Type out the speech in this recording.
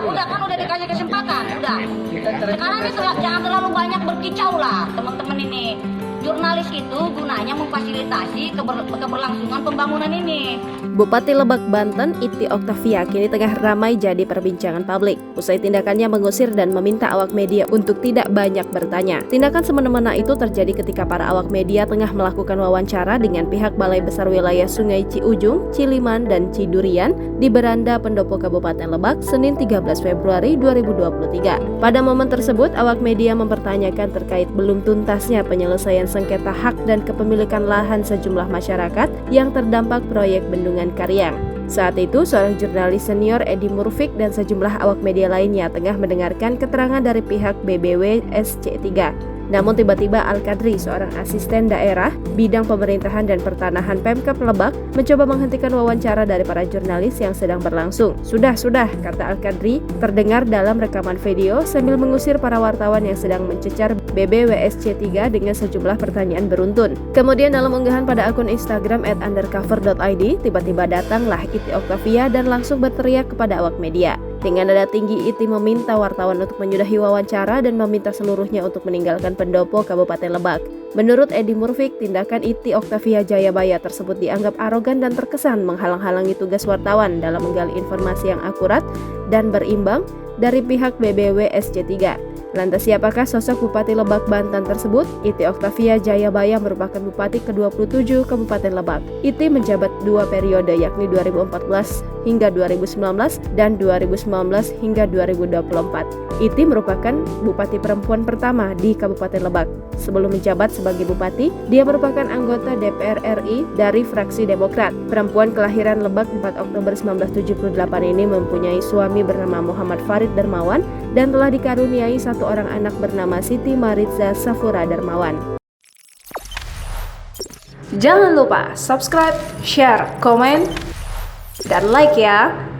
udah kan udah dikasih kesempatan, udah. Sekarang ini jangan terlalu banyak berkicau lah, teman-teman ini. Jurnalis itu gunanya memfasilitasi keberlangsungan pembangunan ini. Bupati Lebak, Banten, Iti Oktavia kini tengah ramai jadi perbincangan publik. Usai tindakannya mengusir dan meminta awak media untuk tidak banyak bertanya. Tindakan semena-mena itu terjadi ketika para awak media tengah melakukan wawancara dengan pihak Balai Besar Wilayah Sungai Ciujung, Ciliman, dan Cidurian di beranda Pendopo Kabupaten Lebak, Senin 13 Februari 2023. Pada momen tersebut, awak media mempertanyakan terkait belum tuntasnya penyelesaian sengketa hak dan kepemilikan lahan sejumlah masyarakat yang terdampak proyek Bendungan Karyang. Saat itu, seorang jurnalis senior Edi Murfik dan sejumlah awak media lainnya tengah mendengarkan keterangan dari pihak BBW SC3. Namun tiba-tiba Al-Kadri, seorang asisten daerah bidang pemerintahan dan pertanahan Pemkab Lebak, mencoba menghentikan wawancara dari para jurnalis yang sedang berlangsung. Sudah, kata Al-Kadri, terdengar dalam rekaman video sambil mengusir para wartawan yang sedang mencecar BBWSC3 dengan sejumlah pertanyaan beruntun. Kemudian dalam unggahan pada akun Instagram @undercover.id, tiba-tiba datanglah Iti Oktavia dan langsung berteriak kepada awak media. Dengan nada tinggi, Iti meminta wartawan untuk menyudahi wawancara dan meminta seluruhnya untuk meninggalkan Pendopo Kabupaten Lebak. Menurut Edi Murfik, tindakan Iti Oktavia Jayabaya tersebut dianggap arogan dan terkesan menghalang-halangi tugas wartawan dalam menggali informasi yang akurat dan berimbang dari pihak BBW SC3. Lantas siapakah sosok Bupati Lebak, Banten tersebut? Iti Oktavia Jayabaya merupakan Bupati ke-27 Kabupaten Lebak. Iti menjabat 2 periode, yakni 2014 hingga 2019 dan 2019 hingga 2024. Iti merupakan Bupati perempuan pertama di Kabupaten Lebak. Sebelum menjabat sebagai Bupati, dia merupakan anggota DPR RI dari fraksi Demokrat. Perempuan kelahiran Lebak 4 Oktober 1978 ini mempunyai suami bernama Muhammad Farid Darmawan dan telah dikaruniai satu orang anak bernama Siti Maritza Safura Darmawan. Jangan lupa subscribe, share, komen, dan like ya.